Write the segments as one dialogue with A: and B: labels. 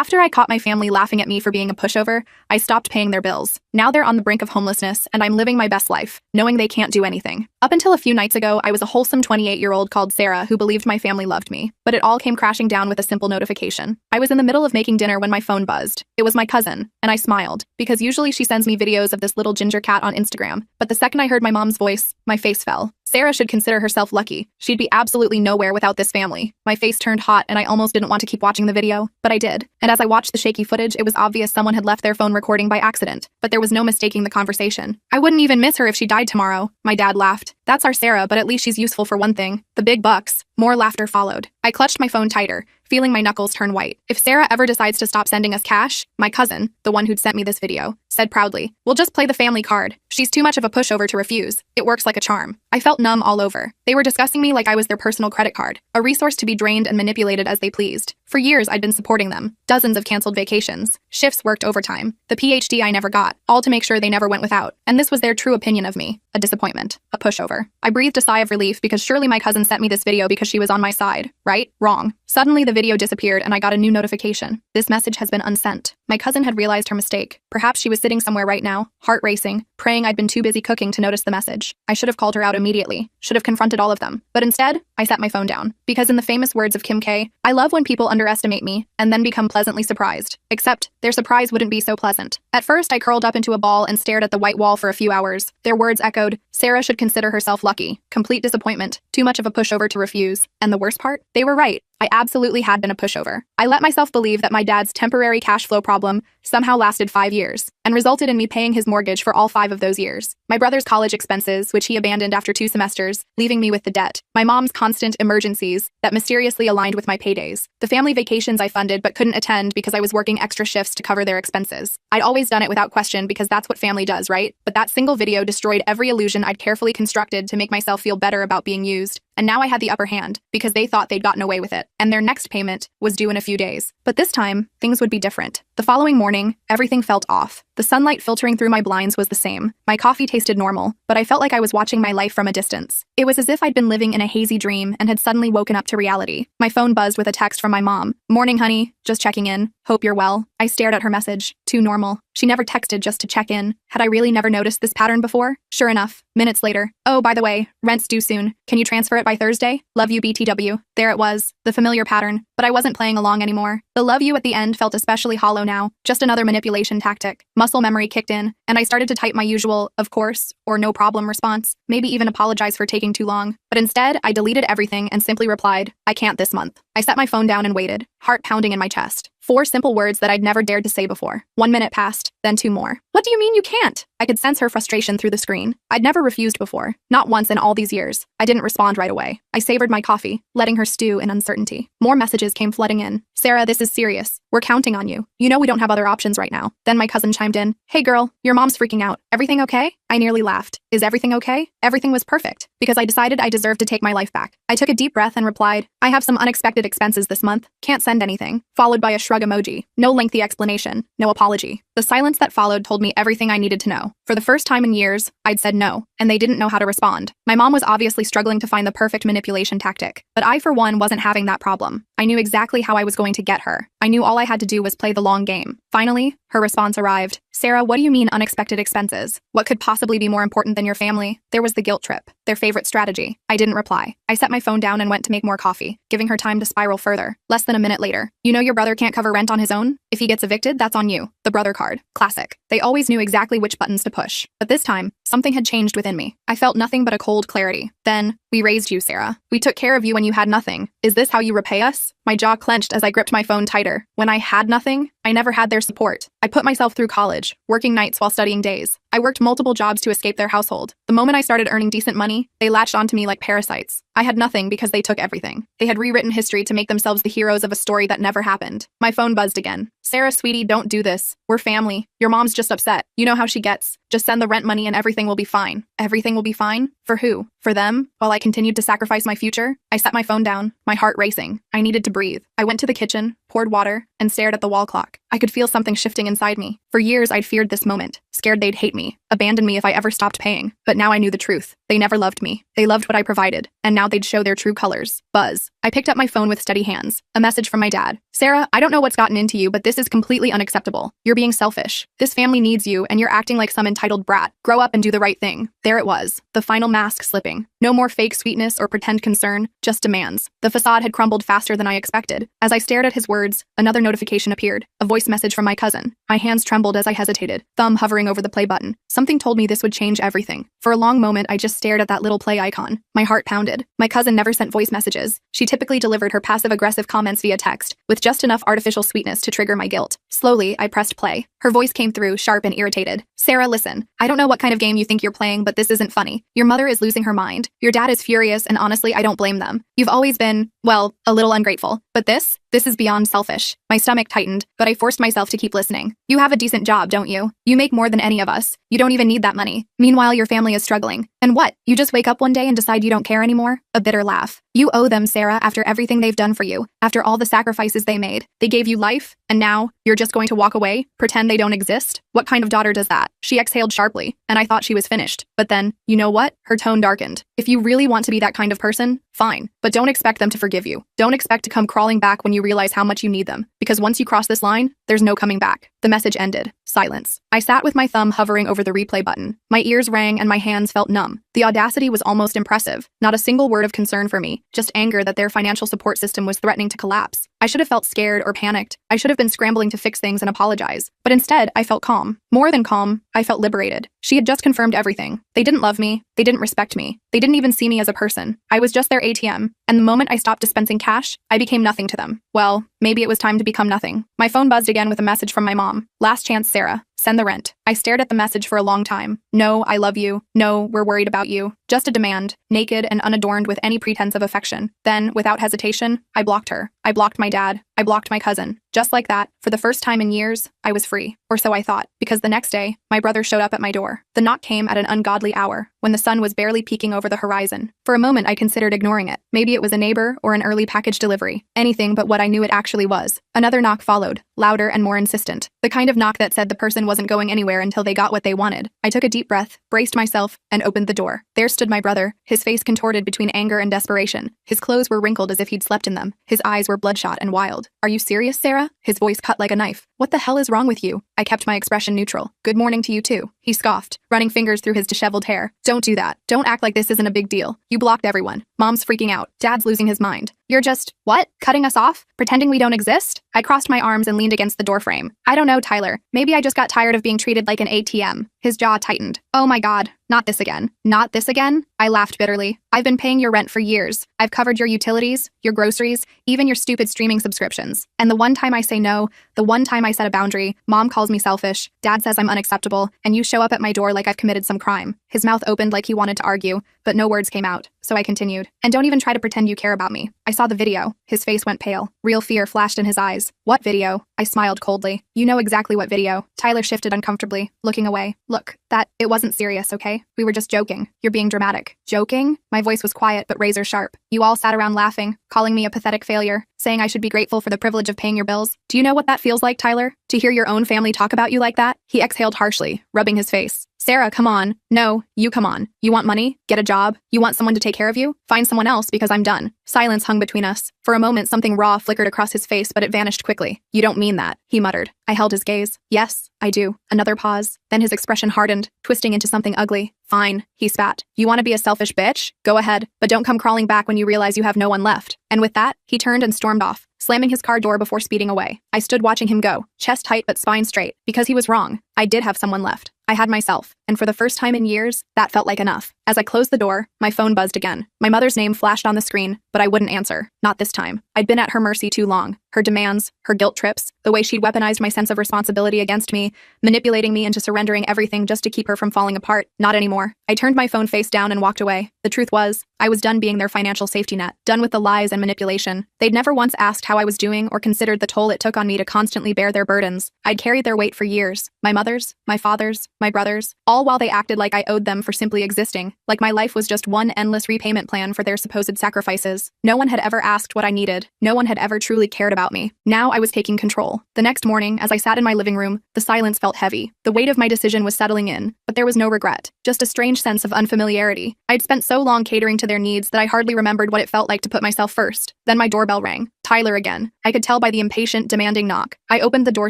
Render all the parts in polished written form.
A: After I caught my family laughing at me for being a pushover, I stopped paying their bills. Now they're on the brink of homelessness, and I'm living my best life, knowing they can't do anything. Up until a few nights ago, I was a wholesome 28-year-old called Sarah who believed my family loved me. But it all came crashing down with a simple notification. I was in the middle of making dinner when my phone buzzed. It was my cousin, and I smiled, because usually she sends me videos of this little ginger cat on Instagram. But the second I heard my mom's voice, my face fell. Sarah should consider herself lucky. She'd be absolutely nowhere without this family. My face turned hot and I almost didn't want to keep watching the video, but I did. And as I watched the shaky footage, it was obvious someone had left their phone recording by accident, but there was no mistaking the conversation. I wouldn't even miss her if she died tomorrow. My dad laughed. That's our Sarah, but at least she's useful for one thing. The big bucks. More laughter followed. I clutched my phone tighter, feeling my knuckles turn white. If Sarah ever decides to stop sending us cash, my cousin, the one who'd sent me this video, said proudly, "We'll just play the family card. She's too much of a pushover to refuse. It works like a charm." I felt numb all over. They were discussing me like I was their personal credit card, a resource to be drained and manipulated as they pleased. For years, I'd been supporting them. Dozens of canceled vacations, shifts worked overtime, the PhD I never got, all to make sure they never went without. And this was their true opinion of me. A disappointment. A pushover. I breathed a sigh of relief because surely my cousin sent me this video because she was on my side. Right? Wrong. Suddenly, the video disappeared and I got a new notification. This message has been unsent. My cousin had realized her mistake. Perhaps she was sitting somewhere right now, heart racing, praying I'd been too busy cooking to notice the message. I should have called her out immediately. Should have confronted all of them. But instead, I set my phone down. Because in the famous words of Kim K, I love when people underestimate me and then become pleasantly surprised. Except, their surprise wouldn't be so pleasant. At first, I curled up into a ball and stared at the white wall for a few hours. Their words echoed, "Sarah should consider herself lucky." Complete disappointment. Too much of a pushover to refuse. And the worst part? They were right. I absolutely had been a pushover. I let myself believe that my dad's temporary cash flow problem somehow lasted 5 years and resulted in me paying his mortgage for all 5 of those years. My brother's college expenses, which he abandoned after 2 semesters, leaving me with the debt. My mom's constant emergencies that mysteriously aligned with my paydays. The family vacations I funded but couldn't attend because I was working extra shifts to cover their expenses. I'd always done it without question because that's what family does, right? But that single video destroyed every illusion I'd carefully constructed to make myself feel better about being used. And now I had the upper hand because they thought they'd gotten away with it. And their next payment was due in a few days. But this time, things would be different. The following morning, everything felt off. The sunlight filtering through my blinds was the same. My coffee tasted normal, but I felt like I was watching my life from a distance. It was as if I'd been living in a hazy dream and had suddenly woken up to reality. My phone buzzed with a text from my mom. "Morning, honey. Just checking in. Hope you're well." I stared at her message. Too normal. She never texted just to check in. Had I really never noticed this pattern before? Sure enough, minutes later. "Oh, by the way, rent's due soon. Can you transfer it by Thursday? Love you, BTW." There it was, the familiar pattern, but I wasn't playing along anymore. The "love you" at the end felt especially hollow now, just another manipulation tactic. Muscle memory kicked in, and I started to type my usual, "of course," or "no problem" response, maybe even apologize for taking too long. But instead, I deleted everything and simply replied, "I can't this month." I set my phone down and waited, heart pounding in my chest. 4 simple words that I'd never dared to say before. 1 minute passed, then 2 more. "What do you mean you can't?" I could sense her frustration through the screen. I'd never refused before, not once in all these years. I didn't respond right away. I savored my coffee, letting her stew in uncertainty. More messages came flooding in. "Sarah, this is serious. We're counting on you. You know we don't have other options right now." Then my cousin chimed in. "Hey girl, your mom's freaking out. Everything okay?" I nearly laughed. Is everything okay? Everything was perfect, because I decided I deserved to take my life back. I took a deep breath and replied, "I have some unexpected expenses this month. Can't send anything." Followed by a shrug emoji. No lengthy explanation. No apology. The silence that followed told me everything I needed to know. For the first time in years, I'd said no, and they didn't know how to respond. My mom was obviously struggling to find the perfect manipulation tactic, but I, for one, wasn't having that problem. I knew exactly how I was going to get her. I knew all I had to do was play the long game. Finally, her response arrived. "Sarah, what do you mean unexpected expenses? What could possibly be more important than your family?" There was the guilt trip, their favorite strategy. I didn't reply. I set my phone down and went to make more coffee, giving her time to spiral further. Less than a minute later. "You know your brother can't cover rent on his own? If he gets evicted, that's on you." The brother card. Classic. They always knew exactly which buttons to push. But this time, something had changed within me. I felt nothing but a cold clarity. Then, "We raised you, Sarah. We took care of you when you had nothing. Is this how you repay us?" My jaw clenched as I gripped my phone tighter. When I had nothing, I never had their support. I put myself through college, working nights while studying days. I worked multiple jobs to escape their household. The moment I started earning decent money, they latched onto me like parasites. I had nothing because they took everything. They had rewritten history to make themselves the heroes of a story that never happened. My phone buzzed again. "Sarah, sweetie, don't do this. We're family. Your mom's just upset. You know how she gets. Just send the rent money and everything will be fine." Everything will be fine? For who? For them? While I continued to sacrifice my future? I set my phone down, my heart racing. I needed to breathe. I went to the kitchen, poured water, and stared at the wall clock. I could feel something shifting inside me. For years, I'd feared this moment, scared they'd hate me, abandon me if I ever stopped paying. But now I knew the truth. They never loved me. They loved what I provided, and now they'd show their true colors. Buzz. I picked up my phone with steady hands. A message from my dad. Sarah, I don't know what's gotten into you, but this is completely unacceptable. You're being selfish. This family needs you, and you're acting like some entitled brat. Grow up and do the right thing. There it was, the final mask slipping. No more fake sweetness or pretend concern, just demands. The facade had crumbled faster than I expected. As I stared at his words, another notification appeared, a voice message from my cousin. My hands trembled as I hesitated, thumb hovering over the play button. Something told me this would change everything. For a long moment, I just stared at that little play icon. My heart pounded. My cousin never sent voice messages. She typically delivered her passive-aggressive comments via text, with just enough artificial sweetness to trigger my guilt. Slowly, I pressed play. Her voice came through, sharp and irritated. Sarah, listen. I don't know what kind of game you think you're playing, but this isn't funny. Your mother is losing her mind. Your dad is furious, and honestly, I don't blame them. You've always been, well, a little ungrateful. But this is beyond selfish. My stomach tightened, but I forced myself to keep listening. You have a decent job, don't you? You make more than any of us. You don't even need that money. Meanwhile, your family is struggling. And what? You just wake up one day and decide you don't care anymore? A bitter laugh. You owe them, Sarah, after everything they've done for you, after all the sacrifices they made. They gave you life, and now you're just going to walk away, pretend they don't exist? What kind of daughter does that? She exhaled sharply, and I thought she was finished. But then, you know what? Her tone darkened. If you really want to be that kind of person, fine. But don't expect them to forgive you. Don't expect to come crawling back when you realize how much you need them. Because once you cross this line, there's no coming back. The message ended. Silence. I sat with my thumb hovering over the replay button. My ears rang and my hands felt numb. The audacity was almost impressive. Not a single word of concern for me, just anger that their financial support system was threatening to collapse. I should have felt scared or panicked. I should have been scrambling to fix things and apologize. But instead, I felt calm. More than calm, I felt liberated. She had just confirmed everything. They didn't love me. They didn't respect me. They didn't even see me as a person. I was just their ATM. And the moment I stopped dispensing cash, I became nothing to them. Well, maybe it was time to become nothing. My phone buzzed again with a message from my mom. Last chance, Sarah. Send the rent. I stared at the message for a long time. No, I love you. No, we're worried about you. Just a demand, naked and unadorned with any pretense of affection. Then, without hesitation, I blocked her. I blocked my dad. I blocked my cousin. Just like that, for the first time in years, I was free. Or so I thought, because the next day, my brother showed up at my door. The knock came at an ungodly hour, when the sun was barely peeking over the horizon. For a moment, I considered ignoring it. Maybe it was a neighbor or an early package delivery. Anything but what I knew it actually was. Another knock followed, louder and more insistent. The kind of knock that said the person wasn't going anywhere until they got what they wanted. I took a deep breath, braced myself, and opened the door. There stood my brother, his face contorted between anger and desperation. His clothes were wrinkled as if he'd slept in them. His eyes were bloodshot and wild. Are you serious, Sarah? His voice cut like a knife. What the hell is wrong with you? I kept my expression neutral. Good morning to you too. He scoffed, running fingers through his disheveled hair. Don't do that. Don't act like this isn't a big deal. You blocked everyone. Mom's freaking out. Dad's losing his mind. You're just, what? Cutting us off? Pretending we don't exist? I crossed my arms and leaned against the doorframe. I don't know, Tyler. Maybe I just got tired of being treated like an ATM. His jaw tightened. Oh my God. Not this again. Not this again? I laughed bitterly. I've been paying your rent for years. I've covered your utilities, your groceries, even your stupid streaming subscriptions. And the one time I say no, the one time I set a boundary, Mom calls me selfish, Dad says I'm unacceptable, and you show up at my door like I've committed some crime. His mouth opened like he wanted to argue, but no words came out. So I continued. And don't even try to pretend you care about me. I saw the video. His face went pale. Real fear flashed in his eyes. What video? I smiled coldly. You know exactly what video. Tyler shifted uncomfortably, looking away. Look, it wasn't serious, okay? We were just joking. You're being dramatic. Joking? My voice was quiet but razor sharp. You all sat around laughing, calling me a pathetic failure, saying I should be grateful for the privilege of paying your bills. Do you know what that feels like, Tyler? To hear your own family talk about you like that? He exhaled harshly, rubbing his face. Sarah, come on. No, you come on. You want money? Get a job? You want someone to take care of you? Find someone else because I'm done. Silence hung between us. For a moment, something raw flickered across his face, but it vanished quickly. You don't mean that, he muttered. I held his gaze. Yes, I do. Another pause. Then his expression hardened, twisting into something ugly. Fine, he spat. You want to be a selfish bitch? Go ahead, but don't come crawling back when you realize you have no one left. And with that, he turned and stormed off, slamming his car door before speeding away. I stood watching him go, chest tight but spine straight, because he was wrong. I did have someone left. I had myself, and for the first time in years, that felt like enough. As I closed the door, my phone buzzed again. My mother's name flashed on the screen, but I wouldn't answer. Not this time. I'd been at her mercy too long. Her demands, her guilt trips, the way she'd weaponized my sense of responsibility against me, manipulating me into surrendering everything just to keep her from falling apart. Not anymore. I turned my phone face down and walked away. The truth was, I was done being their financial safety net, done with the lies and manipulation. They'd never once asked how I was doing or considered the toll it took on me to constantly bear their burdens. I'd carried their weight for years. My mother's, my father's, my brother's, all all while they acted like I owed them for simply existing, like my life was just one endless repayment plan for their supposed sacrifices. No one had ever asked what I needed. No one had ever truly cared about me. Now I was taking control. The next morning, as I sat in my living room, the silence felt heavy. The weight of my decision was settling in, but there was no regret, just a strange sense of unfamiliarity. I'd spent so long catering to their needs that I hardly remembered what it felt like to put myself first. Then my doorbell rang. Tyler again. I could tell by the impatient, demanding knock. I opened the door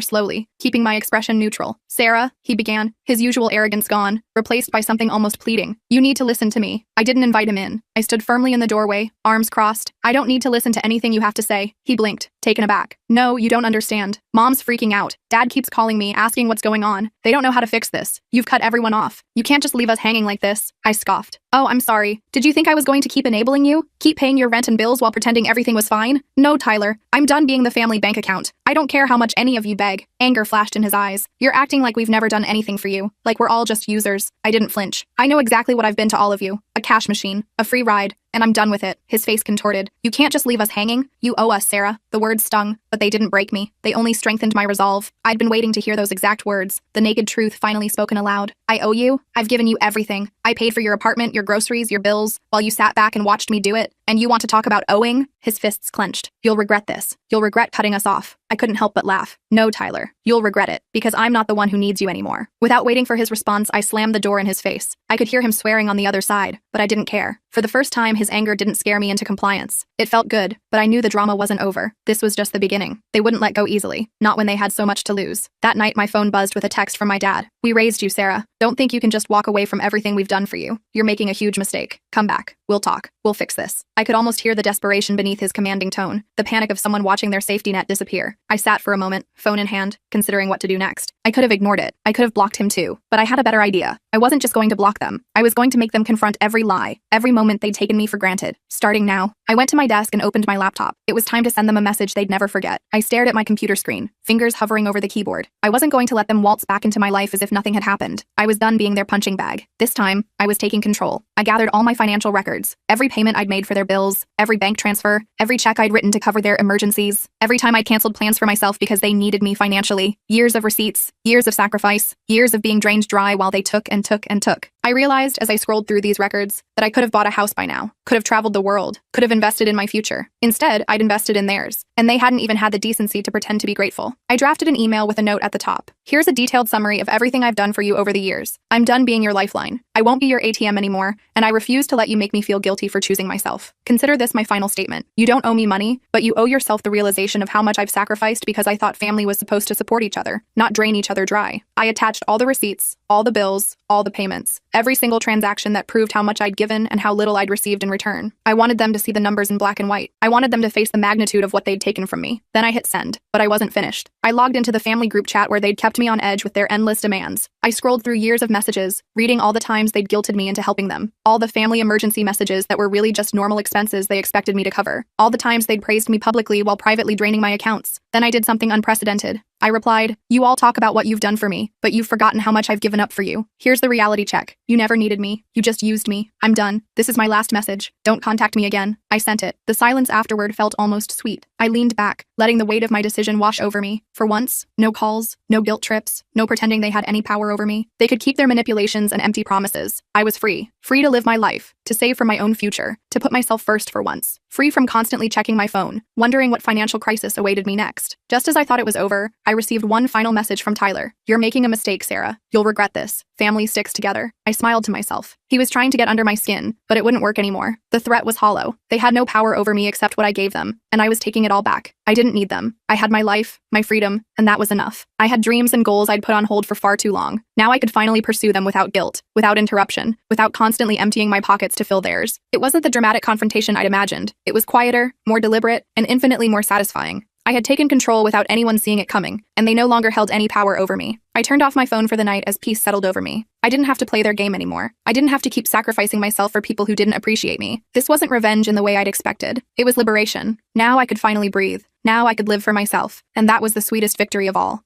A: slowly, keeping my expression neutral. "Sarah," he began, his usual arrogance gone, replaced by something almost pleading. "You need to listen to me." I didn't invite him in. I stood firmly in the doorway, arms crossed. "I don't need to listen to anything you have to say." He blinked, taken aback. "No, you don't understand. Mom's freaking out. Dad keeps calling me, asking what's going on. They don't know how to fix this. You've cut everyone off. You can't just leave us hanging like this." I scoffed. "Oh, I'm sorry. Did you think I was going to keep enabling you? Keep paying your rent and bills while pretending everything was fine? No, Tyler. I'm done being the family bank account. I don't care how much any of you beg." Anger flashed in his eyes. "You're acting like we've never done anything for you, like we're all just users." I didn't flinch. "I know exactly what I've been to all of you. A cash machine, a free ride, and I'm done with it." His face contorted. "You can't just leave us hanging. You owe us, Sarah." The words stung, but they didn't break me. They only strengthened my resolve. I'd been waiting to hear those exact words, the naked truth finally spoken aloud. "I owe you? I've given you everything. I paid for your apartment, your groceries, your bills, while you sat back and watched me do it. And you want to talk about owing?" His fists clenched. "You'll regret this. You'll regret cutting us off." I couldn't help but laugh. "No, Tyler. You'll regret it, because I'm not the one who needs you anymore." Without waiting for his response, I slammed the door in his face. I could hear him swearing on the other side, but I didn't care. For the first time, his anger didn't scare me into compliance. It felt good, but I knew the drama wasn't over. This was just the beginning. They wouldn't let go easily, not when they had so much to lose. That night, my phone buzzed with a text from my dad. "We raised you, Sarah. Don't think you can just walk away from everything we've done for you. You're making a huge mistake. Come back. We'll talk. We'll fix this." I could almost hear the desperation beneath his commanding tone, the panic of someone watching their safety net disappear. I sat for a moment, phone in hand, considering what to do next. I could have ignored it. I could have blocked him too, but I had a better idea. I wasn't just going to block them. I was going to make them confront every lie, every moment they'd taken me for granted. Starting now, I went to my desk and opened my laptop. It was time to send them a message they'd never forget. I stared at my computer screen, fingers hovering over the keyboard. I wasn't going to let them waltz back into my life as if nothing had happened. I was done being their punching bag. This time, I was taking control. I gathered all my financial records, every payment I'd made for their bills, every bank transfer, every check I'd written to cover their emergencies, every time I'd canceled plans for myself because they needed me financially. Years of receipts, years of sacrifice, years of being drained dry while they took and took and took. I realized as I scrolled through these records that I could have bought a house by now, could have traveled the world, could have invested in my future. Instead, I'd invested in theirs, and they hadn't even had the decency to pretend to be grateful. I drafted an email with a note at the top. "Here's a detailed summary of everything I've done for you over the years. I'm done being your lifeline. I won't be your ATM anymore, and I refuse to let you make me feel guilty for choosing myself. Consider this my final statement. You don't owe me money, but you owe yourself the realization of how much I've sacrificed because I thought family was supposed to support each other, not drain each other dry." I attached all the receipts, all the bills, all the payments, every single transaction that proved how much I'd given and how little I'd received in return. I wanted them to see the numbers in black and white. I wanted them to face the magnitude of what they'd taken from me. Then I hit send, but I wasn't finished. I logged into the family group chat where they'd kept me on edge with their endless demands. I scrolled through years of messages, reading all the times they'd guilted me into helping them, all the family emergency messages that were really just normal expenses they expected me to cover, all the times they'd praised me publicly while privately draining my accounts. Then I did something unprecedented. I replied, "You all talk about what you've done for me, but you've forgotten how much I've given up for you. Here's the reality check. You never needed me. You just used me. I'm done. This is my last message. Don't contact me again." I sent it. The silence afterward felt almost sweet. I leaned back, letting the weight of my decision wash over me. For once, no calls, no guilt trips, no pretending they had any power over me. They could keep their manipulations and empty promises. I was free. Free to live my life, to save for my own future, to put myself first for once. Free from constantly checking my phone, wondering what financial crisis awaited me next. Just as I thought it was over, I received one final message from Tyler. "You're making a mistake, Sarah. You'll regret this. Family sticks together." I smiled to myself. He was trying to get under my skin, but it wouldn't work anymore. The threat was hollow. They had no power over me except what I gave them, and I was taking it all back. I didn't need them. I had my life, my freedom, and that was enough. I had dreams and goals I'd put on hold for far too long. Now I could finally pursue them without guilt, without interruption, without constantly emptying my pockets to fill theirs. It wasn't the dramatic confrontation I'd imagined. It was quieter, more deliberate, and infinitely more satisfying. I had taken control without anyone seeing it coming, and they no longer held any power over me. I turned off my phone for the night as peace settled over me. I didn't have to play their game anymore. I didn't have to keep sacrificing myself for people who didn't appreciate me. This wasn't revenge in the way I'd expected. It was liberation. Now I could finally breathe. Now I could live for myself. And that was the sweetest victory of all.